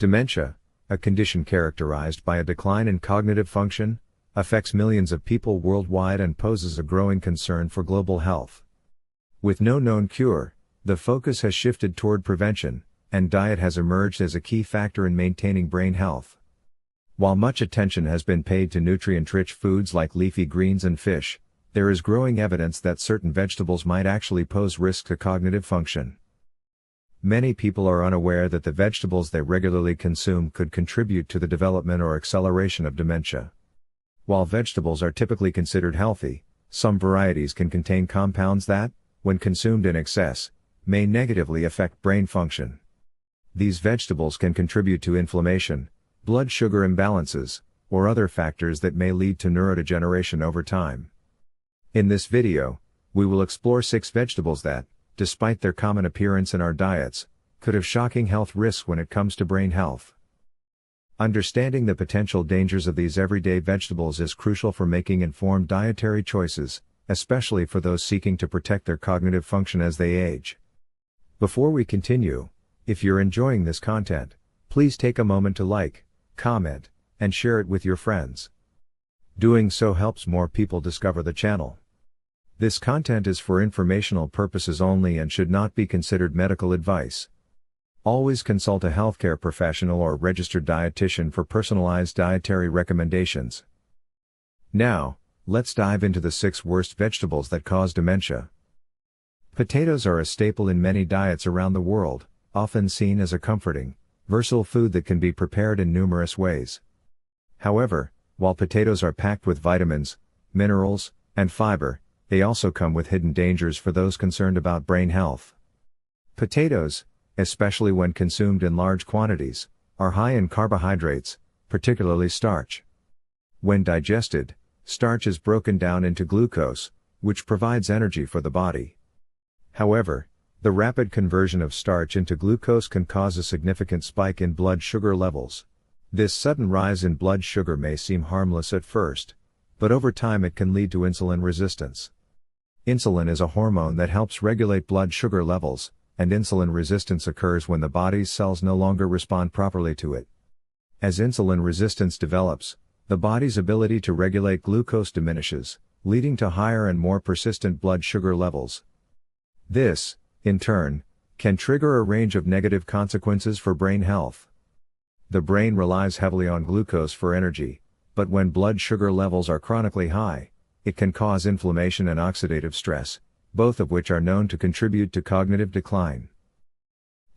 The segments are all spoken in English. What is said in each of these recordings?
Dementia, a condition characterized by a decline in cognitive function, affects millions of people worldwide and poses a growing concern for global health. With no known cure, the focus has shifted toward prevention, and diet has emerged as a key factor in maintaining brain health. While much attention has been paid to nutrient-rich foods like leafy greens and fish, there is growing evidence that certain vegetables might actually pose risk to cognitive function. Many people are unaware that the vegetables they regularly consume could contribute to the development or acceleration of dementia. While vegetables are typically considered healthy, some varieties can contain compounds that, when consumed in excess, may negatively affect brain function. These vegetables can contribute to inflammation, blood sugar imbalances, or other factors that may lead to neurodegeneration over time. In this video, we will explore 6 vegetables that, despite their common appearance in our diets, could have shocking health risks when it comes to brain health. Understanding the potential dangers of these everyday vegetables is crucial for making informed dietary choices, especially for those seeking to protect their cognitive function as they age. Before we continue, if you're enjoying this content, please take a moment to like, comment, and share it with your friends. Doing so helps more people discover the channel. This content is for informational purposes only and should not be considered medical advice. Always consult a healthcare professional or registered dietitian for personalized dietary recommendations. Now, let's dive into the 6 worst vegetables that cause dementia. Potatoes are a staple in many diets around the world, often seen as a comforting, versatile food that can be prepared in numerous ways. However, while potatoes are packed with vitamins, minerals, and fiber, they also come with hidden dangers for those concerned about brain health. Potatoes, especially when consumed in large quantities, are high in carbohydrates, particularly starch. When digested, starch is broken down into glucose, which provides energy for the body. However, the rapid conversion of starch into glucose can cause a significant spike in blood sugar levels. This sudden rise in blood sugar may seem harmless at first, but over time it can lead to insulin resistance. Insulin is a hormone that helps regulate blood sugar levels, and insulin resistance occurs when the body's cells no longer respond properly to it. As insulin resistance develops, the body's ability to regulate glucose diminishes, leading to higher and more persistent blood sugar levels. This, in turn, can trigger a range of negative consequences for brain health. The brain relies heavily on glucose for energy, but when blood sugar levels are chronically high, it can cause inflammation and oxidative stress, both of which are known to contribute to cognitive decline.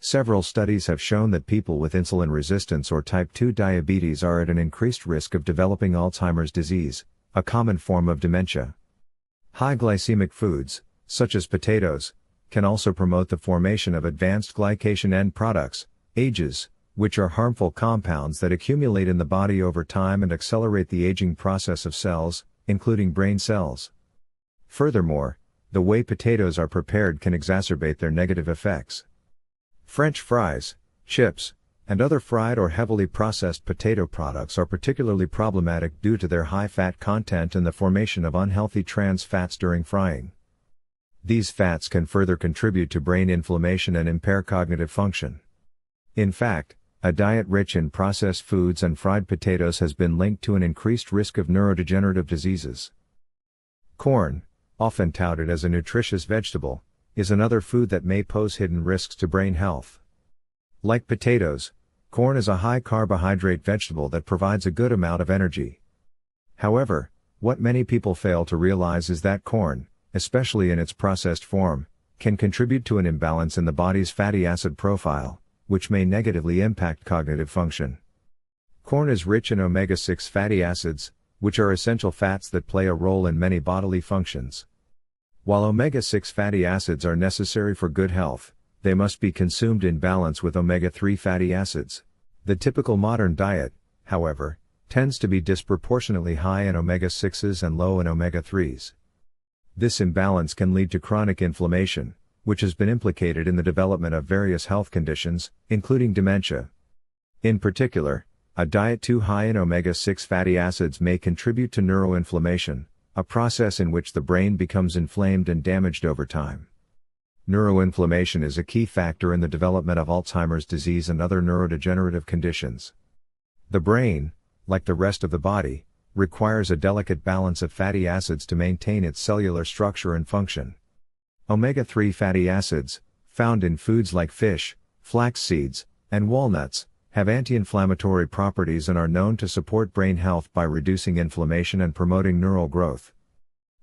Several studies have shown that people with insulin resistance or type 2 diabetes are at an increased risk of developing Alzheimer's disease, a common form of dementia. High glycemic foods, such as potatoes, can also promote the formation of advanced glycation end products, AGEs, which are harmful compounds that accumulate in the body over time and accelerate the aging process of cells, including brain cells. Furthermore, the way potatoes are prepared can exacerbate their negative effects. French fries, chips, and other fried or heavily processed potato products are particularly problematic due to their high fat content and the formation of unhealthy trans fats during frying. These fats can further contribute to brain inflammation and impair cognitive function. In fact, a diet rich in processed foods and fried potatoes has been linked to an increased risk of neurodegenerative diseases. Corn, often touted as a nutritious vegetable, is another food that may pose hidden risks to brain health. Like potatoes, corn is a high carbohydrate vegetable that provides a good amount of energy. However, what many people fail to realize is that corn, especially in its processed form, can contribute to an imbalance in the body's fatty acid profile, which may negatively impact cognitive function. Corn is rich in omega-6 fatty acids, which are essential fats that play a role in many bodily functions. While omega-6 fatty acids are necessary for good health, they must be consumed in balance with omega-3 fatty acids. The typical modern diet, however, tends to be disproportionately high in omega-6s and low in omega-3s. This imbalance can lead to chronic inflammation, which has been implicated in the development of various health conditions, including dementia. In particular, a diet too high in omega-6 fatty acids may contribute to neuroinflammation, a process in which the brain becomes inflamed and damaged over time. Neuroinflammation is a key factor in the development of Alzheimer's disease and other neurodegenerative conditions. The brain, like the rest of the body, requires a delicate balance of fatty acids to maintain its cellular structure and function. Omega-3 fatty acids, found in foods like fish, flax seeds, and walnuts, have anti-inflammatory properties and are known to support brain health by reducing inflammation and promoting neural growth.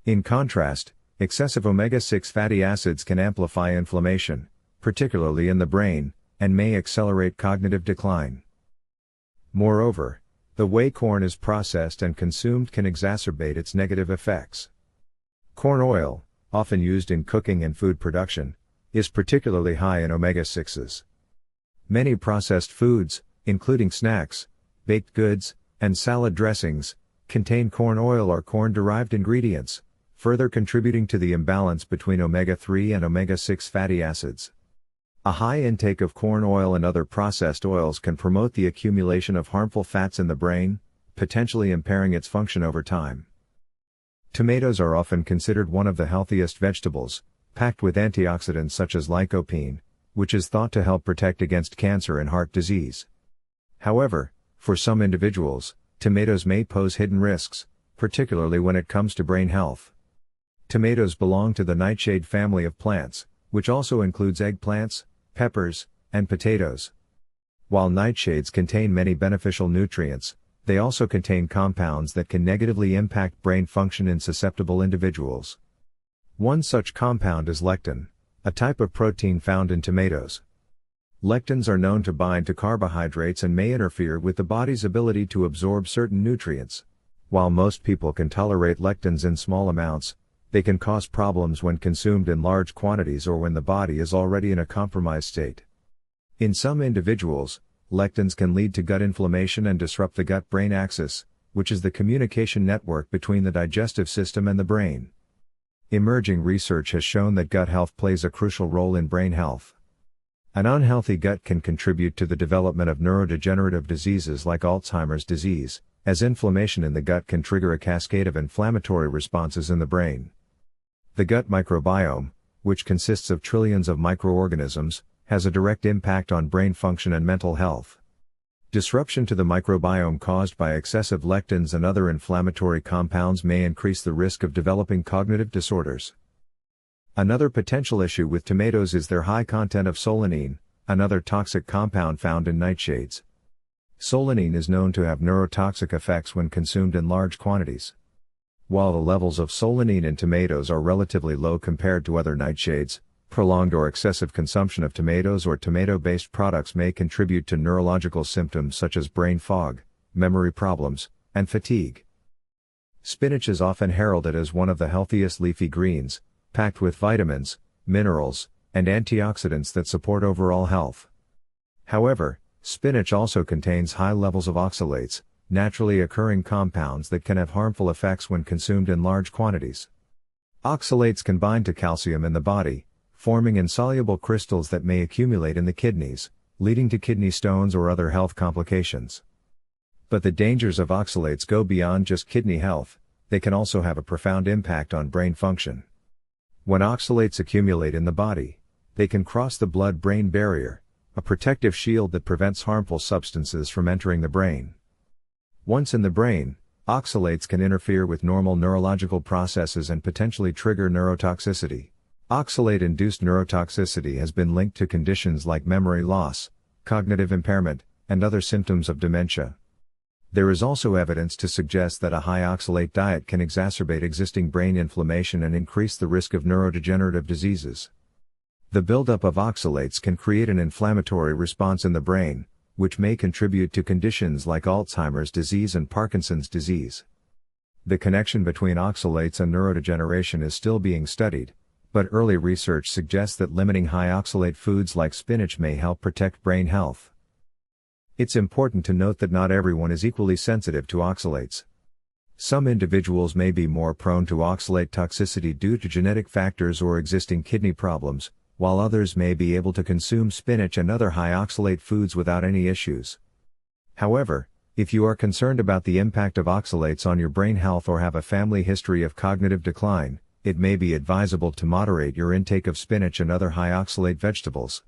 In contrast, excessive omega-6 fatty acids can amplify inflammation, particularly in the brain, and may accelerate cognitive decline. Moreover, the way corn is processed and consumed can exacerbate its negative effects. Corn oil, often used in cooking and food production, is particularly high in omega-6s. Many processed foods, including snacks, baked goods, and salad dressings, contain corn oil or corn-derived ingredients, further contributing to the imbalance between omega-3 and omega-6 fatty acids. A high intake of corn oil and other processed oils can promote the accumulation of harmful fats in the brain, potentially impairing its function over time. Tomatoes are often considered one of the healthiest vegetables, packed with antioxidants such as lycopene, which is thought to help protect against cancer and heart disease. However, for some individuals, tomatoes may pose hidden risks, particularly when it comes to brain health. Tomatoes belong to the nightshade family of plants, which also includes eggplants, peppers, and potatoes. While nightshades contain many beneficial nutrients, they also contain compounds that can negatively impact brain function in susceptible individuals. One such compound is lectin, a type of protein found in tomatoes. Lectins are known to bind to carbohydrates and may interfere with the body's ability to absorb certain nutrients. While most people can tolerate lectins in small amounts, they can cause problems when consumed in large quantities or when the body is already in a compromised state. In some individuals, lectins can lead to gut inflammation and disrupt the gut-brain axis, which is the communication network between the digestive system and the brain. Emerging research has shown that gut health plays a crucial role in brain health. An unhealthy gut can contribute to the development of neurodegenerative diseases like Alzheimer's disease, as inflammation in the gut can trigger a cascade of inflammatory responses in the brain. The gut microbiome, which consists of trillions of microorganisms, has a direct impact on brain function and mental health. Disruption to the microbiome caused by excessive lectins and other inflammatory compounds may increase the risk of developing cognitive disorders. Another potential issue with tomatoes is their high content of solanine, another toxic compound found in nightshades. Solanine is known to have neurotoxic effects when consumed in large quantities. While the levels of solanine in tomatoes are relatively low compared to other nightshades, prolonged or excessive consumption of tomatoes or tomato-based products may contribute to neurological symptoms such as brain fog, memory problems, and fatigue. Spinach is often heralded as one of the healthiest leafy greens, packed with vitamins, minerals, and antioxidants that support overall health. However, spinach also contains high levels of oxalates, naturally occurring compounds that can have harmful effects when consumed in large quantities. Oxalates can bind to calcium in the body, forming insoluble crystals that may accumulate in the kidneys, leading to kidney stones or other health complications. But the dangers of oxalates go beyond just kidney health, they can also have a profound impact on brain function. When oxalates accumulate in the body, they can cross the blood-brain barrier, a protective shield that prevents harmful substances from entering the brain. Once in the brain, oxalates can interfere with normal neurological processes and potentially trigger neurotoxicity. Oxalate-induced neurotoxicity has been linked to conditions like memory loss, cognitive impairment, and other symptoms of dementia. There is also evidence to suggest that a high oxalate diet can exacerbate existing brain inflammation and increase the risk of neurodegenerative diseases. The buildup of oxalates can create an inflammatory response in the brain, which may contribute to conditions like Alzheimer's disease and Parkinson's disease. The connection between oxalates and neurodegeneration is still being studied, but early research suggests that limiting high oxalate foods like spinach may help protect brain health. It's important to note that not everyone is equally sensitive to oxalates. Some individuals may be more prone to oxalate toxicity due to genetic factors or existing kidney problems, while others may be able to consume spinach and other high oxalate foods without any issues. However, if you are concerned about the impact of oxalates on your brain health or have a family history of cognitive decline, it may be advisable to moderate your intake of spinach and other high oxalate vegetables.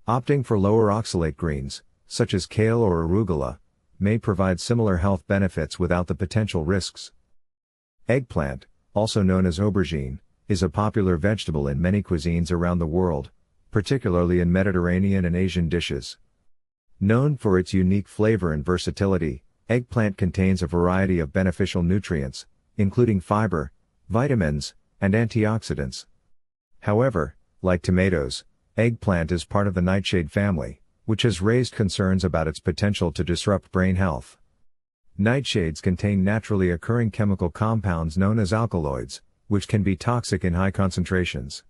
Opting for lower oxalate greens, such as kale or arugula, may provide similar health benefits without the potential risks. Eggplant, also known as aubergine, is a popular vegetable in many cuisines around the world, particularly in Mediterranean and Asian dishes. Known for its unique flavor and versatility, eggplant contains a variety of beneficial nutrients, including fiber, vitamins, and antioxidants. However, like tomatoes, eggplant is part of the nightshade family, which has raised concerns about its potential to disrupt brain health. Nightshades contain naturally occurring chemical compounds known as alkaloids, which can be toxic in high concentrations.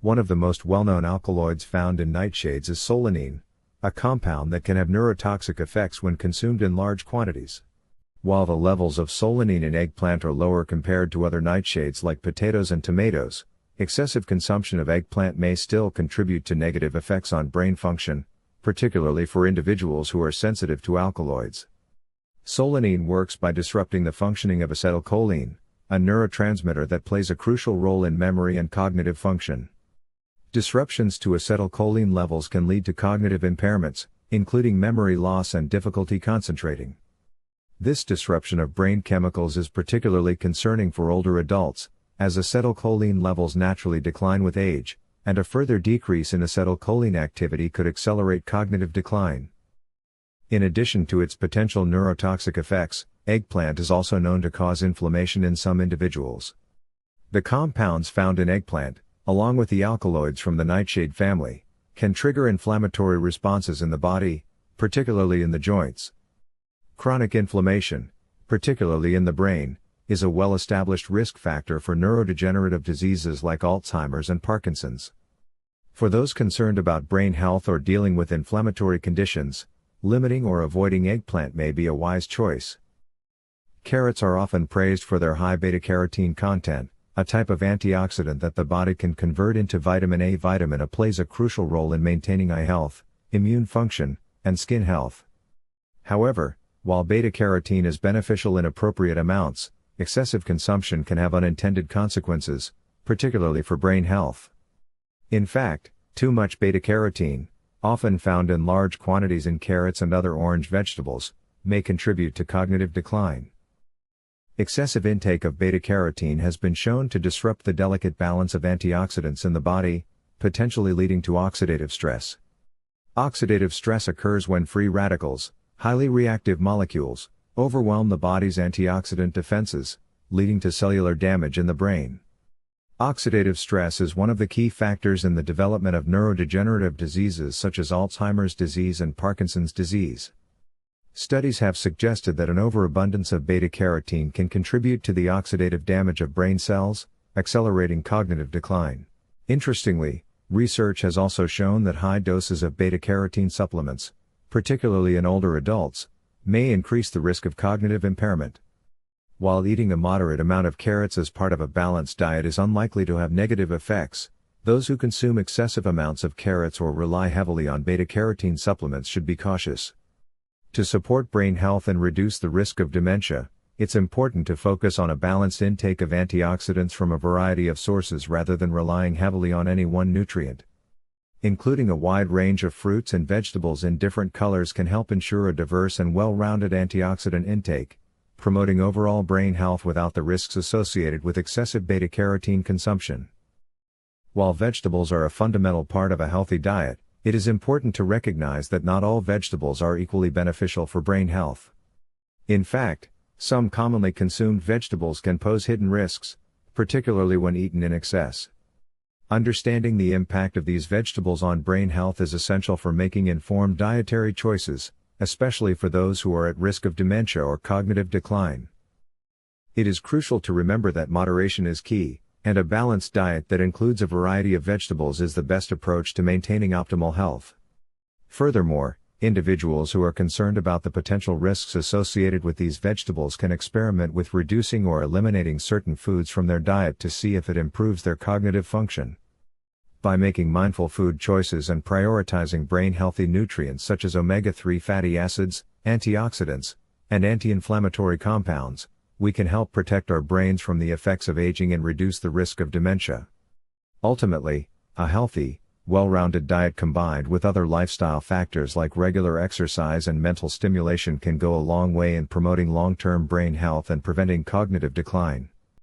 One of the most well-known alkaloids found in nightshades is solanine, a compound that can have neurotoxic effects when consumed in large quantities. While the levels of solanine in eggplant are lower compared to other nightshades like potatoes and tomatoes, excessive consumption of eggplant may still contribute to negative effects on brain function, particularly for individuals who are sensitive to alkaloids. Solanine works by disrupting the functioning of acetylcholine, a neurotransmitter that plays a crucial role in memory and cognitive function. Disruptions to acetylcholine levels can lead to cognitive impairments, including memory loss and difficulty concentrating. This disruption of brain chemicals is particularly concerning for older adults, as acetylcholine levels naturally decline with age, and a further decrease in acetylcholine activity could accelerate cognitive decline. In addition to its potential neurotoxic effects, eggplant is also known to cause inflammation in some individuals. The compounds found in eggplant, along with the alkaloids from the nightshade family, can trigger inflammatory responses in the body, particularly in the joints. Chronic inflammation, particularly in the brain, is a well-established risk factor for neurodegenerative diseases like Alzheimer's and Parkinson's. For those concerned about brain health or dealing with inflammatory conditions, limiting or avoiding eggplant may be a wise choice. Carrots are often praised for their high beta-carotene content, a type of antioxidant that the body can convert into vitamin A. Vitamin A plays a crucial role in maintaining eye health, immune function, and skin health. However, while beta-carotene is beneficial in appropriate amounts, excessive consumption can have unintended consequences, particularly for brain health. In fact, too much beta-carotene, often found in large quantities in carrots and other orange vegetables, may contribute to cognitive decline. Excessive intake of beta-carotene has been shown to disrupt the delicate balance of antioxidants in the body, potentially leading to oxidative stress. Oxidative stress occurs when free radicals, highly reactive molecules, overwhelm the body's antioxidant defenses, leading to cellular damage in the brain. Oxidative stress is one of the key factors in the development of neurodegenerative diseases such as Alzheimer's disease and Parkinson's disease. Studies have suggested that an overabundance of beta-carotene can contribute to the oxidative damage of brain cells, accelerating cognitive decline. Interestingly, research has also shown that high doses of beta-carotene supplements, particularly in older adults, may increase the risk of cognitive impairment. While eating a moderate amount of carrots as part of a balanced diet is unlikely to have negative effects, those who consume excessive amounts of carrots or rely heavily on beta-carotene supplements should be cautious. To support brain health and reduce the risk of dementia, it's important to focus on a balanced intake of antioxidants from a variety of sources rather than relying heavily on any one nutrient. Including a wide range of fruits and vegetables in different colors can help ensure a diverse and well-rounded antioxidant intake, promoting overall brain health without the risks associated with excessive beta-carotene consumption. While vegetables are a fundamental part of a healthy diet, it is important to recognize that not all vegetables are equally beneficial for brain health. In fact, some commonly consumed vegetables can pose hidden risks, particularly when eaten in excess. Understanding the impact of these vegetables on brain health is essential for making informed dietary choices, especially for those who are at risk of dementia or cognitive decline. It is crucial to remember that moderation is key, and a balanced diet that includes a variety of vegetables is the best approach to maintaining optimal health. Furthermore, individuals who are concerned about the potential risks associated with these vegetables can experiment with reducing or eliminating certain foods from their diet to see if it improves their cognitive function. By making mindful food choices and prioritizing brain-healthy nutrients such as omega-3 fatty acids, antioxidants, and anti-inflammatory compounds, we can help protect our brains from the effects of aging and reduce the risk of dementia. Ultimately, a healthy, well-rounded diet combined with other lifestyle factors like regular exercise and mental stimulation can go a long way in promoting long-term brain health and preventing cognitive decline.